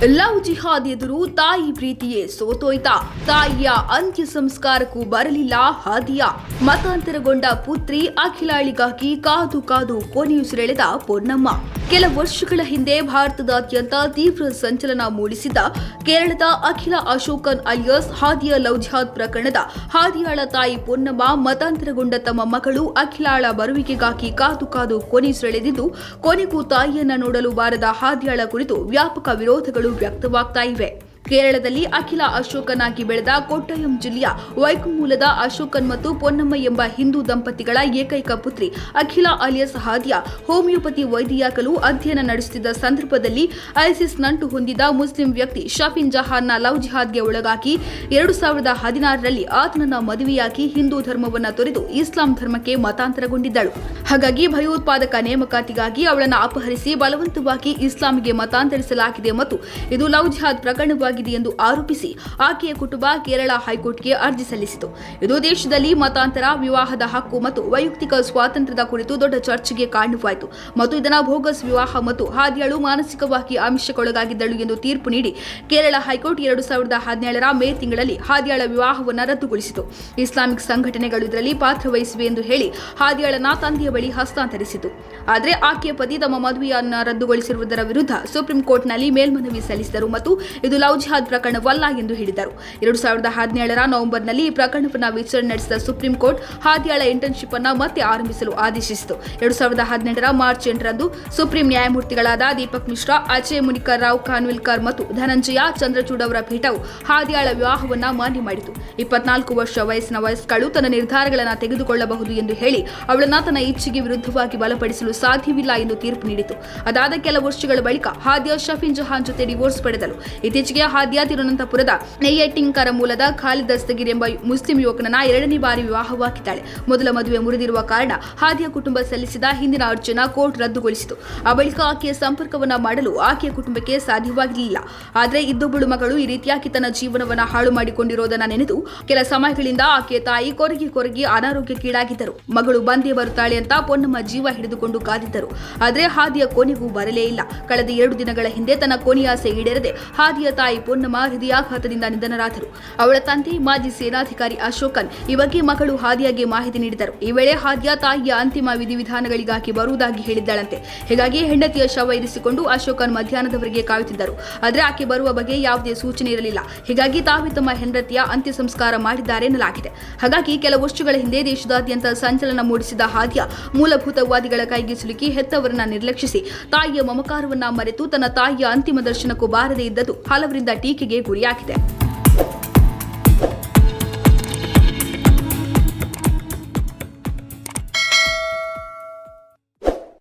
Love ಜಿಹಾದ್ ಎದುರು ತಾಯಿ ಪ್ರೀತಿಯೇ ಸೋತೋಯ್ತಾ? ತಾಯಿಯ ಅಂತ್ಯ ಸಂಸ್ಕಾರಕ್ಕೂ ಬರಲಿಲ್ಲ ಹಾದಿಯ. ಮತಾಂತರಗೊಂಡ ಪುತ್ರಿ ಅಖಿಲಾಳಿಗಾಗಿ ಕಾದು ಕಾದು ಕೊನೆಯುಸಿರೆಳೆದ ಪೊನ್ನಮ್ಮ. ಕೆಲ ವರ್ಷಗಳ ಹಿಂದೆ ಭಾರತದಾದ್ಯಂತ ತೀವ್ರ ಸಂಚಲನ ಮೂಡಿಸಿದ್ದ ಕೇರಳದ ಅಖಿಲ ಅಶೋಕನ್ ಅಲಿಯಾಸ್ ಹಾದಿಯ ಲವ್ ಜಿಹಾದ್ ಪ್ರಕರಣದ ಹಾದಿಯಾಳ ತಾಯಿ ಪೊನ್ನಮ್ಮ ಮತಾಂತರಗೊಂಡ ತಮ್ಮ ಮಗಳು ಅಖಿಲಾಳ ಬರುವಿಕೆಗಾಗಿ ಕಾದು ಕಾದು ಕೊನೆಯುಸಿರೆಳೆದಿದ್ದು, ಕೊನೆಗೂ ತಾಯಿಯನ್ನ ನೋಡಲು ಬಾರದ ಹಾದಿಯಾಳ ಕುರಿತು ವ್ಯಾಪಕ ವಿರೋಧಗಳು ವ್ಯಕ್ತವಾಗ್ತಾ ಇವೆ. ಕೇರಳದಲ್ಲಿ ಅಖಿಲ ಅಶೋಕನ್ ಆಗಿ ಬೆಳೆದ ಕೊಟ್ಟಯಂ ಜಿಲ್ಲೆಯ ವೈಕುಮೂಲದ ಅಶೋಕನ್ ಮತ್ತು ಪೊನ್ನಮ್ಮ ಎಂಬ ಹಿಂದೂ ದಂಪತಿಗಳ ಏಕೈಕ ಪುತ್ರಿ ಅಖಿಲ ಅಲಿಯಾಸ್ ಹಾದಿಯಾ ಹೋಮಿಯೋಪತಿ ವೈದ್ಯಯಾಗಲು ಅಧ್ಯಯನ ನಡೆಸುತ್ತಿದ್ದ ಸಂದರ್ಭದಲ್ಲಿ ಐಸಿಸ್ ನಂಟು ಹೊಂದಿದ ಮುಸ್ಲಿಂ ವ್ಯಕ್ತಿ ಶಫೀನ್ ಜಹಾನ್ನ ಲವ್ ಜಿಹಾದ್ಗೆ ಒಳಗಾಗಿ 2016ರಲ್ಲಿ ಆತನನ್ನ ಮದುವೆಯಾಗಿ ಹಿಂದೂ ಧರ್ಮವನ್ನ ತೊರೆದು ಇಸ್ಲಾಂ ಧರ್ಮಕ್ಕೆ ಮತಾಂತರಗೊಂಡಿದ್ದಳು. ಹಾಗಾಗಿ ಭಯೋತ್ಪಾದಕ ನೇಮಕಾತಿಗಾಗಿ ಅವಳನ್ನು ಅಪಹರಿಸಿ ಬಲವಂತವಾಗಿ ಇಸ್ಲಾಂಗೆ ಮತಾಂತರಿಸಲಾಗಿದೆ ಮತ್ತು ಇದು ಲವ್ ಜಿಹಾದ್ ಪ್ರಕರಣವಾಗಿದೆ ಎಂದು ಆರೋಪಿಸಿ ಆಕೆಯ ಕುಟುಂಬ ಕೇರಳ ಹೈಕೋರ್ಟ್ಗೆ ಅರ್ಜಿ ಸಲ್ಲಿಸಿತು. ಇದು ದೇಶದಲ್ಲಿ ಮತಾಂತರ, ವಿವಾಹದ ಹಕ್ಕು ಮತ್ತು ವೈಯಕ್ತಿಕ ಸ್ವಾತಂತ್ರ್ಯದ ಕುರಿತು ದೊಡ್ಡ ಚರ್ಚೆಗೆ ಕಾರಣವಾಯಿತು ಮತ್ತು ಇದನ್ನ ಬೋಗಸ್ ವಿವಾಹ ಮತ್ತು ಹಾದಿಯಾಳು ಮಾನಸಿಕವಾಗಿ ಆಮಿಷಕ್ಕೊಳಗಾಗಿದ್ದಳು ಎಂದು ತೀರ್ಪು ನೀಡಿ ಕೇರಳ ಹೈಕೋರ್ಟ್ 2017ರ ಮೇ ತಿಂಗಳಲ್ಲಿ ಹಾದಿಯಾಳ ವಿವಾಹವನ್ನು ರದ್ದುಗೊಳಿಸಿತು. ಇಸ್ಲಾಮಿಕ್ ಸಂಘಟನೆಗಳು ಇದರಲ್ಲಿ ಪಾತ್ರವಹಿಸಿವೆ ಎಂದು ಹೇಳಿ ಹಾದಿಯಾಳನ್ನ ತಂದೆಯ ಬಳಿ ಹಸ್ತಾಂತರಿಸಿತು. ಆದರೆ ಆಕೆಯ ಪತಿ ತಮ್ಮ ಮದುವೆಯನ್ನು ರದ್ದುಗೊಳಿಸಿರುವುದರ ವಿರುದ್ಧ ಸುಪ್ರೀಂ ಕೋರ್ಟ್ನಲ್ಲಿ ಮೇಲ್ಮನವಿ ಸಲ್ಲಿಸಿದರು ಮತ್ತು ಇದು ಲವ್ ಜಿಹಾದ್ ಪ್ರಕರಣವಲ್ಲ ಎಂದು ಹೇಳಿದರು. 2017ರ ನವೆಂಬರ್ನಲ್ಲಿ ಈ ಪ್ರಕರಣವನ್ನು ವಿಚಾರಣೆ ನಡೆಸಿದ ಸುಪ್ರೀಂ ಕೋರ್ಟ್ ಹಾದಿಯಾಳ ಇಂಟರ್ನ್ಶಿಪ್ ಅನ್ನು ಮತ್ತೆ ಆರಂಭಿಸಲು ಆದೇಶಿಸಿತು. 2017ರ ಮಾರ್ಚ್ 8ರಂದು ಸುಪ್ರೀಂ ನ್ಯಾಯಮೂರ್ತಿಗಳಾದ ದೀಪಕ್ ಮಿಶ್ರಾ, ಅಜಯ್ ಮುನಿಕರ್ ರಾವ್ ಖಾನ್ವಿಲ್ಕರ್ ಮತ್ತು ಧನಂಜಯ ಚಂದ್ರಚೂಡ್ ಅವರ ಪೀಠವು ಹಾದಿಯಾಳ ವಿವಾಹವನ್ನು ಮಾನ್ಯ ಮಾಡಿತು. 24 ವರ್ಷ ವಯಸ್ಸಿನ ವಯಸ್ಕಳು ತನ್ನ ನಿರ್ಧಾರಗಳನ್ನು ತೆಗೆದುಕೊಳ್ಳಬಹುದು ಎಂದು ಹೇಳಿ ಅವಳನ್ನು ತನ್ನ ಇಚ್ಛೆಗೆ ವಿರುದ್ಧವಾಗಿ ಬಲಪಡಿಸಲು ಸಾಧ್ಯವಿಲ್ಲ ಎಂದು ತೀರ್ಪು ನೀಡಿತು. ಅದಾದ ಕೆಲ ವರ್ಷಗಳ ಬಳಿಕ ಹಾದಿಯಾ ಶಫೀನ್ ಜಹಾನ್ ಜೊತೆ ಡಿವೋರ್ಸ್ ಪಡೆದಳು. ಇತ್ತೀಚೆಗೆ ಹಾದಿಯಾ ತಿರುವನಂತಪುರದ ನೆಯ್ಯಟಿಂಕರ ಮೂಲದ ಖಾಲಿದ್ ದಸ್ತಗೀರ್ ಎಂಬ ಮುಸ್ಲಿಂ ಯುವಕನನ್ನ 2ನೇ ಬಾರಿ ವಿವಾಹವಾಗಿದ್ದಾಳೆ. ಮೊದಲ ಮದುವೆ ಮುರಿದಿರುವ ಕಾರಣ ಹಾದಿಯಾ ಕುಟುಂಬ ಸಲ್ಲಿಸಿದ ಹಿಂದಿನ ಅರ್ಜಿಯನ್ನು ಕೋರ್ಟ್ ರದ್ದುಗೊಳಿಸಿತು. ಆ ಬಳಿಕ ಆಕೆಯ ಸಂಪರ್ಕವನ್ನ ಮಾಡಲು ಆಕೆಯ ಕುಟುಂಬಕ್ಕೆ ಸಾಧ್ಯವಾಗಿರಲಿಲ್ಲ. ಆದರೆ ಇದ್ದೊಬ್ಬಳು ಮಗಳು ಈ ರೀತಿಯಾಗಿ ತನ್ನ ಜೀವನವನ್ನ ಹಾಳು ಮಾಡಿಕೊಂಡಿರೋದನ್ನ ನೆನೆದು ಕೆಲ ಸಮಯಗಳಿಂದ ಆಕೆಯ ತಾಯಿ ಕೊರಗಿ ಅನಾರೋಗ್ಯಕ್ಕೀಡಾಗಿದ್ದರು. ಮಗಳು ಬಂದೇ ಬರುತ್ತಾಳೆ ಅಂತ ಪೊನ್ನಮ್ಮ ಜೀವ ಹಿಡಿದುಕೊಂಡು ಕಾದಿದ್ದರು. ಆದರೆ ಹಾದಿಯ ಕೊನೆಗೂ ಬರಲೇ ಇಲ್ಲ. ಕಳೆದ 2 ದಿನಗಳ ಹಿಂದೆ ತನ್ನ ಕೊನೆಯಾಸೆ ಈಡೇರದೆ ಹಾದಿಯ ತಾಯಿ ಪೊನ್ನಮ್ಮ ಹೃದಯಾಘಾತದಿಂದ ನಿಧನರಾದರು. ಅವಳ ತಂದೆ ಮಾಜಿ ಸೇನಾಧಿಕಾರಿ ಅಶೋಕನ್ ಈ ಬಗ್ಗೆ ಮಗಳು ಹಾದಿಯಾಗೆ ಮಾಹಿತಿ ನೀಡಿದರು. ಈ ವೇಳೆ ಹಾದಿಯಾ ತಾಯಿಯ ಅಂತಿಮ ವಿಧಿವಿಧಾನಗಳಿಗಾಗಿ ಬರುವುದಾಗಿ ಹೇಳಿದ್ದಾಳಂತೆ. ಹೀಗಾಗಿ ಹೆಂಡತಿಯ ಶವ ಇರಿಸಿಕೊಂಡು ಅಶೋಕನ್ ಮಧ್ಯಾಹ್ನದವರೆಗೆ ಕಾಯುತ್ತಿದ್ದರು. ಆದರೆ ಆಕೆ ಬರುವ ಬಗ್ಗೆ ಯಾವುದೇ ಸೂಚನೆ ಇರಲಿಲ್ಲ. ಹೀಗಾಗಿ ತಾವೇ ತಮ್ಮ ಹೆಂಡತಿಯ ಅಂತ್ಯ ಸಂಸ್ಕಾರ ಮಾಡಿದ್ದಾರೆ ಎನ್ನಲಾಗಿದೆ. ಹಾಗಾಗಿ ಕೆಲ ವರ್ಷಗಳ ಹಿಂದೆ ದೇಶದಾದ್ಯಂತ ಸಂಚಲನ ಮೂಡಿಸಿದ ಹಾದಿಯಾ ಮೂಲಭೂತವಾದಿಗಳ ಕೈಗೆ ಸಿಲುಕಿ ಹೆತ್ತವರನ್ನ ನಿರ್ಲಕ್ಷಿಸಿ ತಾಯಿಯ ಮಮಕಾರವನ್ನ ಮರೆತು ತನ್ನ ತಾಯಿಯ ಅಂತಿಮ ದರ್ಶನಕ್ಕೂ ಬಾರದೇ ಇದ್ದದ್ದು ಹಲವರಿಂದ ಟೀಕೆಗೆ ಗುರಿಯಾಗಿದೆ.